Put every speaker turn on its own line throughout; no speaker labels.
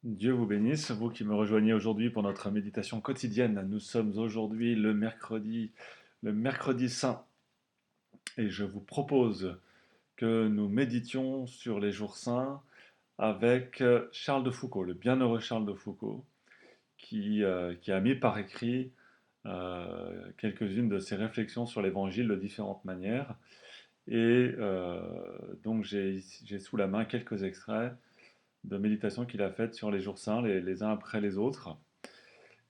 Dieu vous bénisse, vous qui me rejoignez aujourd'hui pour notre méditation quotidienne. Nous sommes aujourd'hui le mercredi saint, et je vous propose que nous méditions sur les jours saints avec Charles de Foucault, le bienheureux Charles de Foucault, qui a mis par écrit quelques-unes de ses réflexions sur l'Évangile de différentes manières. Donc j'ai sous la main quelques extraits de méditations qu'il a faites sur les jours saints, les uns après les autres.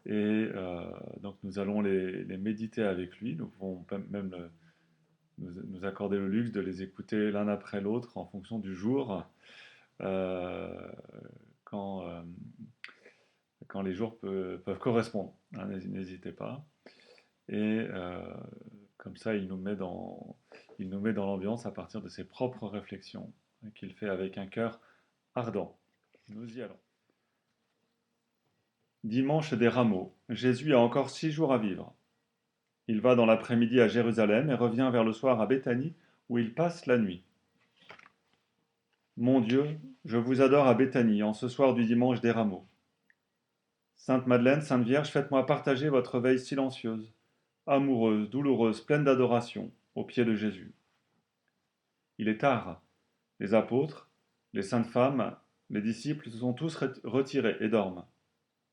Donc nous allons les méditer avec lui. Nous pouvons même nous accorder le luxe de les écouter l'un après l'autre en fonction du jour, euh, quand, euh, quand les jours peuvent correspondre. Hein, n'hésitez pas. Et comme ça, il nous met dans l'ambiance à partir de ses propres réflexions, hein, qu'il fait avec un cœur ardent. Nous y allons. Dimanche des Rameaux. Jésus a encore 6 jours à vivre. Il va dans l'après-midi à Jérusalem et revient vers le soir à Béthanie, où il passe la nuit. Mon Dieu, je vous adore à Béthanie, en ce soir du dimanche des Rameaux. Sainte Madeleine, Sainte Vierge, faites-moi partager votre veille silencieuse, amoureuse, douloureuse, pleine d'adoration, aux pieds de Jésus. Il est tard. Les apôtres, les saintes femmes, les disciples se sont tous retirés et dorment.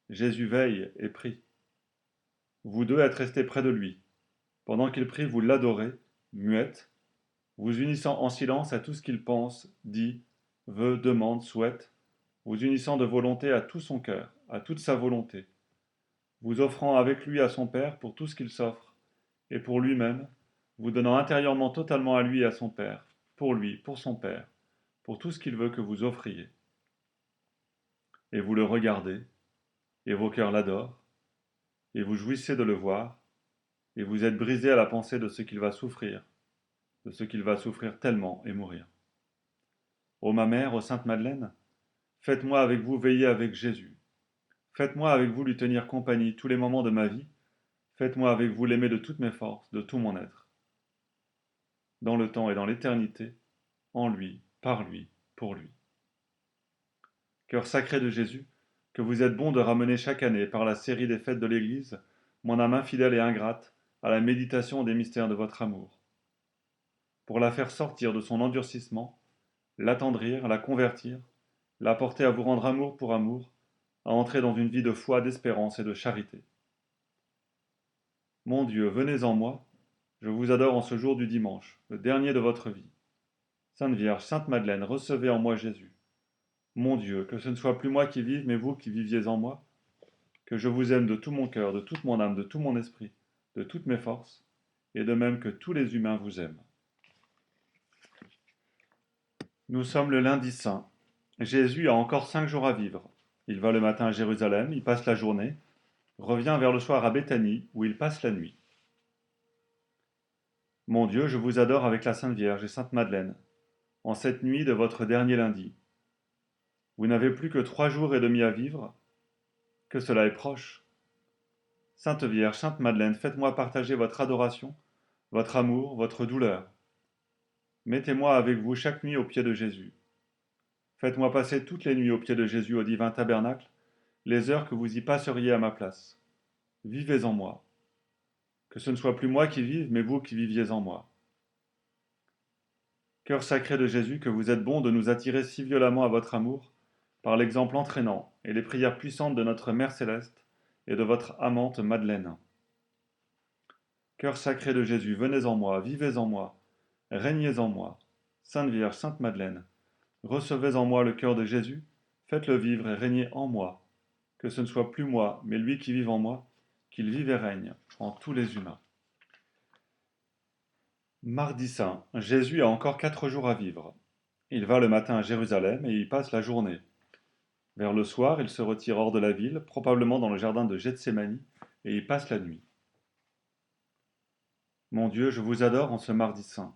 Jésus veille et prie. Vous deux êtes restés près de lui. Pendant qu'il prie, vous l'adorez, muette, vous unissant en silence à tout ce qu'il pense, dit, veut, demande, souhaite, vous unissant de volonté à tout son cœur, à toute sa volonté, vous offrant avec lui à son Père pour tout ce qu'il s'offre, et pour lui-même, vous donnant intérieurement totalement à lui et à son Père, pour lui, pour son Père, pour tout ce qu'il veut que vous offriez. Et vous le regardez, et vos cœurs l'adorent, et vous jouissez de le voir, et vous êtes brisé à la pensée de ce qu'il va souffrir, de ce qu'il va souffrir tellement et mourir. Ô ma mère, ô Sainte Madeleine, faites-moi avec vous veiller avec Jésus. Faites-moi avec vous lui tenir compagnie tous les moments de ma vie. Faites-moi avec vous l'aimer de toutes mes forces, de tout mon être. Dans le temps et dans l'éternité, en lui, par lui, pour lui. Cœur sacré de Jésus, que vous êtes bon de ramener chaque année, par la série des fêtes de l'Église, mon âme infidèle et ingrate, à la méditation des mystères de votre amour. Pour la faire sortir de son endurcissement, l'attendrir, la convertir, la porter à vous rendre amour pour amour, à entrer dans une vie de foi, d'espérance et de charité. Mon Dieu, venez en moi, je vous adore en ce jour du dimanche, le dernier de votre vie. Sainte Vierge, Sainte Madeleine, recevez en moi Jésus. Mon Dieu, que ce ne soit plus moi qui vive, mais vous qui viviez en moi, que je vous aime de tout mon cœur, de toute mon âme, de tout mon esprit, de toutes mes forces, et de même que tous les humains vous aiment. Nous sommes le lundi saint. Jésus a encore 5 jours à vivre. Il va le matin à Jérusalem, il passe la journée, revient vers le soir à Béthanie, où il passe la nuit. Mon Dieu, je vous adore avec la Sainte Vierge et Sainte Madeleine, en cette nuit de votre dernier lundi. Vous n'avez plus que 3 jours et demi à vivre, que cela est proche. Sainte Vierge, Sainte Madeleine, faites-moi partager votre adoration, votre amour, votre douleur. Mettez-moi avec vous chaque nuit au pied de Jésus. Faites-moi passer toutes les nuits au pied de Jésus au divin tabernacle, les heures que vous y passeriez à ma place. Vivez en moi. Que ce ne soit plus moi qui vive, mais vous qui viviez en moi. Cœur sacré de Jésus, que vous êtes bon de nous attirer si violemment à votre amour, par l'exemple entraînant et les prières puissantes de notre Mère céleste et de votre amante Madeleine. Cœur sacré de Jésus, venez en moi, vivez en moi, régnez en moi. Sainte Vierge, Sainte Madeleine, recevez en moi le cœur de Jésus, faites-le vivre et régnez en moi. Que ce ne soit plus moi, mais lui qui vive en moi, qu'il vive et règne en tous les humains. Mardi saint, Jésus a encore 4 jours à vivre. Il va le matin à Jérusalem et y passe la journée. Vers le soir, il se retire hors de la ville, probablement dans le jardin de Gethsémani, et y passe la nuit. Mon Dieu, je vous adore en ce mardi saint.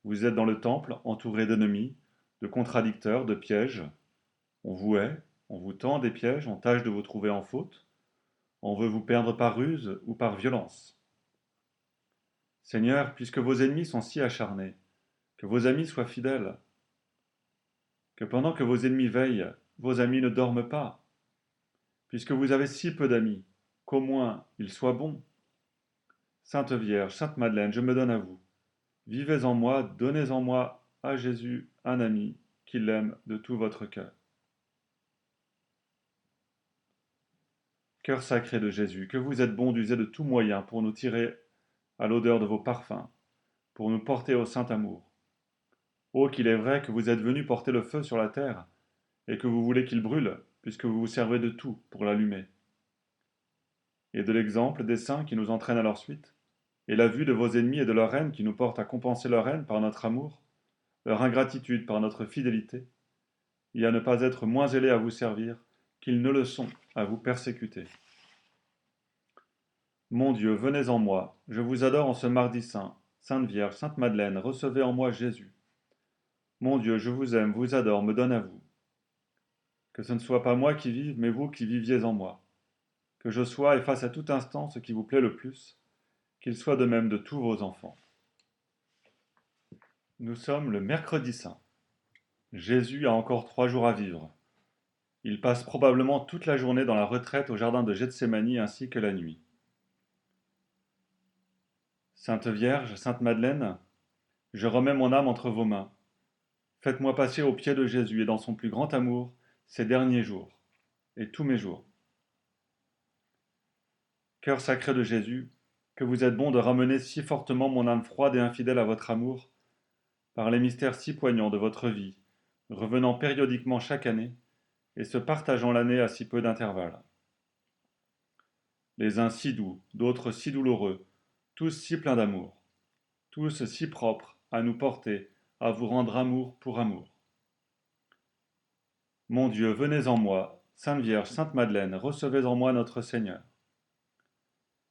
Vous êtes dans le temple, entouré d'ennemis, de contradicteurs, de pièges. On vous hait, on vous tend des pièges, on tâche de vous trouver en faute. On veut vous perdre par ruse ou par violence. Seigneur, puisque vos ennemis sont si acharnés, que vos amis soient fidèles, que pendant que vos ennemis veillent, vos amis ne dorment pas, puisque vous avez si peu d'amis, qu'au moins ils soient bons. Sainte Vierge, Sainte Madeleine, je me donne à vous. Vivez en moi, donnez en moi à Jésus un ami qui l'aime de tout votre cœur. Cœur sacré de Jésus, que vous êtes bon d'user de tout moyen pour nous tirer à l'odeur de vos parfums, pour nous porter au saint amour. Oh, qu'il est vrai que vous êtes venu porter le feu sur la terre, et que vous voulez qu'il brûle, puisque vous vous servez de tout pour l'allumer. Et de l'exemple des saints qui nous entraînent à leur suite, et la vue de vos ennemis et de leur haine qui nous porte à compenser leur haine par notre amour, leur ingratitude par notre fidélité, et à ne pas être moins zélés à vous servir qu'ils ne le sont à vous persécuter. Mon Dieu, venez en moi, je vous adore en ce mardi saint. Sainte Vierge, Sainte Madeleine, recevez en moi Jésus. Mon Dieu, je vous aime, vous adore, me donne à vous. Que ce ne soit pas moi qui vive, mais vous qui viviez en moi. Que je sois et fasse à tout instant ce qui vous plaît le plus, qu'il soit de même de tous vos enfants. Nous sommes le mercredi saint. Jésus a encore 3 jours à vivre. Il passe probablement toute la journée dans la retraite au jardin de Gethsémani ainsi que la nuit. Sainte Vierge, Sainte Madeleine, je remets mon âme entre vos mains. Faites-moi passer au pied de Jésus et dans son plus grand amour ces derniers jours et tous mes jours. Cœur sacré de Jésus, que vous êtes bon de ramener si fortement mon âme froide et infidèle à votre amour, par les mystères si poignants de votre vie, revenant périodiquement chaque année, et se partageant l'année à si peu d'intervalles. Les uns si doux, d'autres si douloureux, tous si pleins d'amour, tous si propres à nous porter, à vous rendre amour pour amour. Mon Dieu, venez en moi, Sainte Vierge, Sainte Madeleine, recevez en moi notre Seigneur.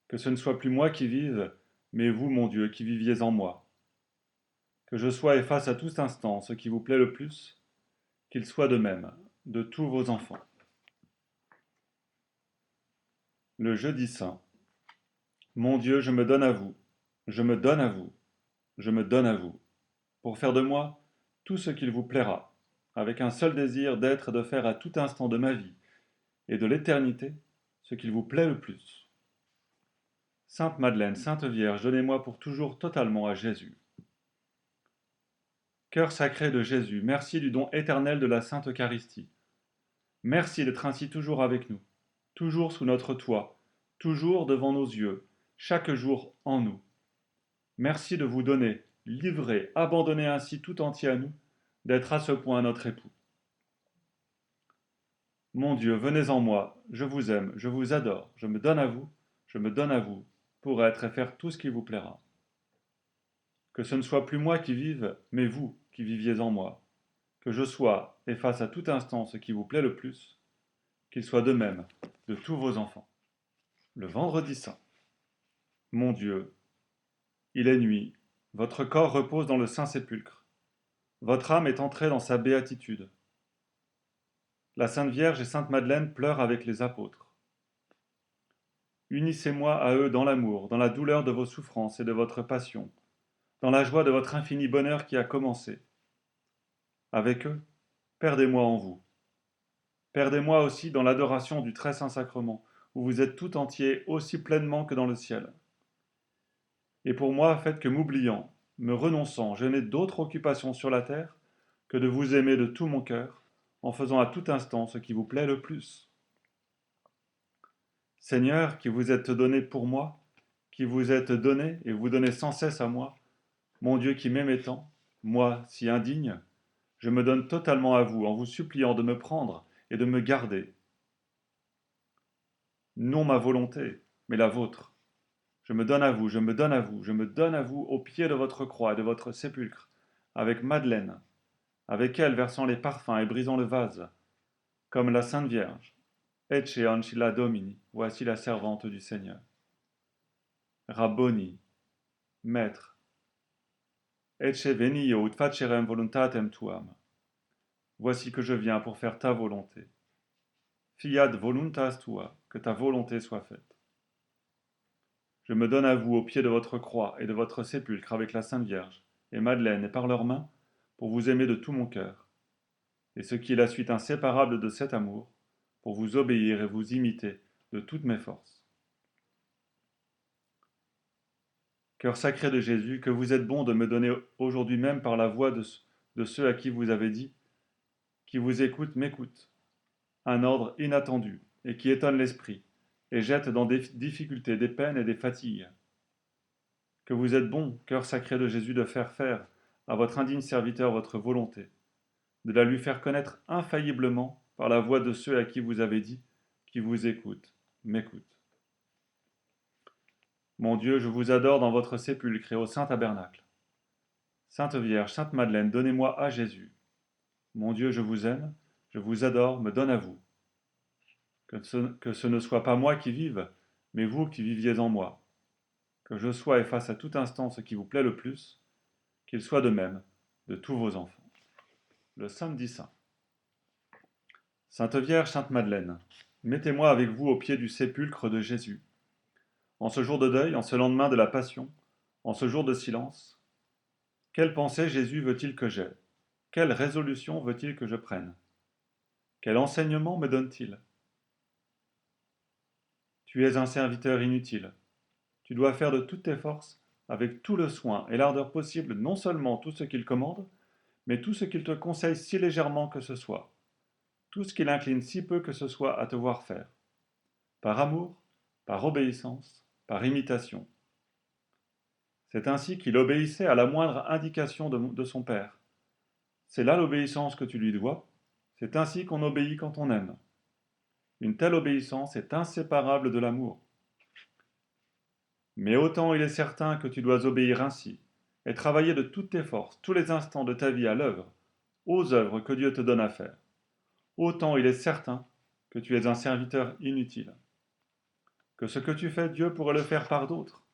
Que ce ne soit plus moi qui vive, mais vous, mon Dieu, qui viviez en moi. Que je sois et fasse à tout instant ce qui vous plaît le plus, qu'il soit de même de tous vos enfants. Le jeudi saint. Mon Dieu, je me donne à vous, je me donne à vous, je me donne à vous, pour faire de moi tout ce qu'il vous plaira, avec un seul désir d'être et de faire à tout instant de ma vie et de l'éternité ce qu'il vous plaît le plus. Sainte Madeleine, Sainte Vierge, donnez-moi pour toujours totalement à Jésus. Cœur sacré de Jésus, merci du don éternel de la Sainte Eucharistie. Merci d'être ainsi toujours avec nous, toujours sous notre toit, toujours devant nos yeux, chaque jour en nous. Merci de vous donner, livrer, abandonner ainsi tout entier à nous, d'être à ce point notre époux. Mon Dieu, venez en moi, je vous aime, je vous adore, je me donne à vous, je me donne à vous, pour être et faire tout ce qui vous plaira. Que ce ne soit plus moi qui vive, mais vous qui viviez en moi. Que je sois et fasse à tout instant ce qui vous plaît le plus, qu'il soit de même de tous vos enfants. Le vendredi saint. Mon Dieu, il est nuit, votre corps repose dans le Saint-Sépulcre, votre âme est entrée dans sa béatitude. La Sainte Vierge et Sainte Madeleine pleurent avec les apôtres. Unissez-moi à eux dans l'amour, dans la douleur de vos souffrances et de votre passion, dans la joie de votre infini bonheur qui a commencé. Avec eux, perdez-moi en vous. Perdez-moi aussi dans l'adoration du très saint sacrement, où vous êtes tout entier aussi pleinement que dans le ciel. Et pour moi, faites que m'oubliant, me renonçant, je n'ai d'autre occupation sur la terre que de vous aimer de tout mon cœur, en faisant à tout instant ce qui vous plaît le plus. Seigneur, qui vous êtes donné pour moi, qui vous êtes donné et vous donnez sans cesse à moi, mon Dieu qui m'aimait tant, moi si indigne, je me donne totalement à vous en vous suppliant de me prendre et de me garder. Non ma volonté, mais la vôtre. Je me donne à vous, je me donne à vous, je me donne à vous au pied de votre croix et de votre sépulcre, avec Madeleine, avec elle versant les parfums et brisant le vase, comme la Sainte Vierge. Ecce ancilla Domini, voici la servante du Seigneur. Rabboni, Maître, ecce venio ut facerem voluntatem tuam. Voici que je viens pour faire ta volonté. Fiat voluntas tua, que ta volonté soit faite. Je me donne à vous au pied de votre croix et de votre sépulcre avec la Sainte Vierge et Madeleine et par leurs mains pour vous aimer de tout mon cœur. et ce qui est la suite inséparable de cet amour, pour vous obéir et vous imiter de toutes mes forces. Cœur sacré de Jésus, que vous êtes bon de me donner aujourd'hui même par la voix de ceux à qui vous avez dit, qui vous écoutent m'écoutent, un ordre inattendu et qui étonne l'esprit, et jette dans des difficultés, des peines et des fatigues. Que vous êtes bon, cœur sacré de Jésus, de faire à votre indigne serviteur votre volonté, de la lui faire connaître infailliblement par la voix de ceux à qui vous avez dit, qui vous écoutent, m'écoutent. Mon Dieu, je vous adore dans votre sépulcre et au Saint Tabernacle. Sainte Vierge, Sainte Madeleine, donnez-moi à Jésus. Mon Dieu, je vous aime, je vous adore, me donne à vous. Que ce ne soit pas moi qui vive, mais vous qui viviez en moi. Que je sois et fasse à tout instant ce qui vous plaît le plus, qu'il soit de même de tous vos enfants. Le samedi saint. Sainte Vierge, Sainte Madeleine, mettez-moi avec vous au pied du sépulcre de Jésus. En ce jour de deuil, en ce lendemain de la Passion, en ce jour de silence, quelle pensée Jésus veut-il que j'aie? Quelle résolution veut-il que je prenne? Quel enseignement me donne-t-il? Tu es un serviteur inutile. Tu dois faire de toutes tes forces, avec tout le soin et l'ardeur possible, non seulement tout ce qu'il commande, mais tout ce qu'il te conseille si légèrement que ce soit, tout ce qu'il incline si peu que ce soit à te voir faire, par amour, par obéissance, par imitation. C'est ainsi qu'il obéissait à la moindre indication de son Père. C'est là l'obéissance que tu lui dois, c'est ainsi qu'on obéit quand on aime. Une telle obéissance est inséparable de l'amour. Mais autant il est certain que tu dois obéir ainsi, et travailler de toutes tes forces, tous les instants de ta vie à l'œuvre, aux œuvres que Dieu te donne à faire, autant il est certain que tu es un serviteur inutile. Que ce que tu fais, Dieu pourrait le faire par d'autres,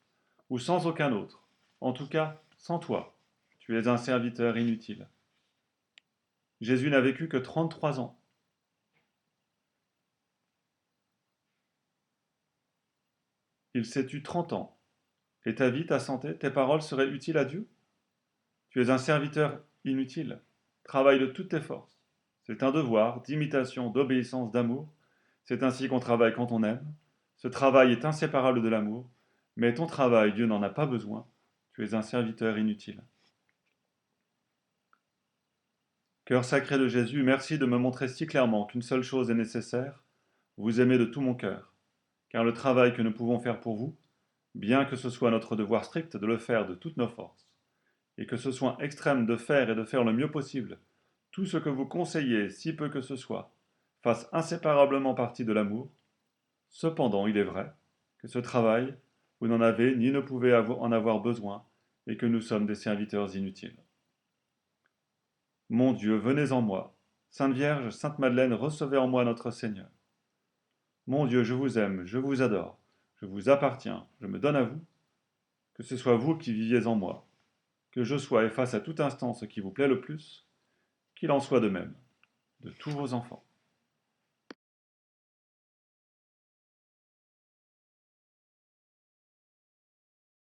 ou sans aucun autre, en tout cas sans toi. Tu es un serviteur inutile. Jésus n'a vécu que 33 ans. Il s'est eu 30 ans. Et ta vie, ta santé, tes paroles seraient utiles à Dieu? Tu es un serviteur inutile. Travaille de toutes tes forces. C'est un devoir d'imitation, d'obéissance, d'amour. C'est ainsi qu'on travaille quand on aime. Ce travail est inséparable de l'amour. Mais ton travail, Dieu n'en a pas besoin. Tu es un serviteur inutile. Cœur sacré de Jésus, merci de me montrer si clairement qu'une seule chose est nécessaire, vous aimer de tout mon cœur. Car le travail que nous pouvons faire pour vous, bien que ce soit notre devoir strict de le faire de toutes nos forces, et que ce soit extrême de faire et de faire le mieux possible, tout ce que vous conseillez, si peu que ce soit, fasse inséparablement partie de l'amour, cependant il est vrai que ce travail, vous n'en avez ni ne pouvez en avoir besoin, et que nous sommes des serviteurs inutiles. Mon Dieu, venez en moi. Sainte Vierge, Sainte Madeleine, recevez en moi notre Seigneur. Mon Dieu, je vous aime, je vous adore, je vous appartiens, je me donne à vous, que ce soit vous qui viviez en moi, que je sois et fasse à tout instant ce qui vous plaît le plus, qu'il en soit de même de tous vos enfants.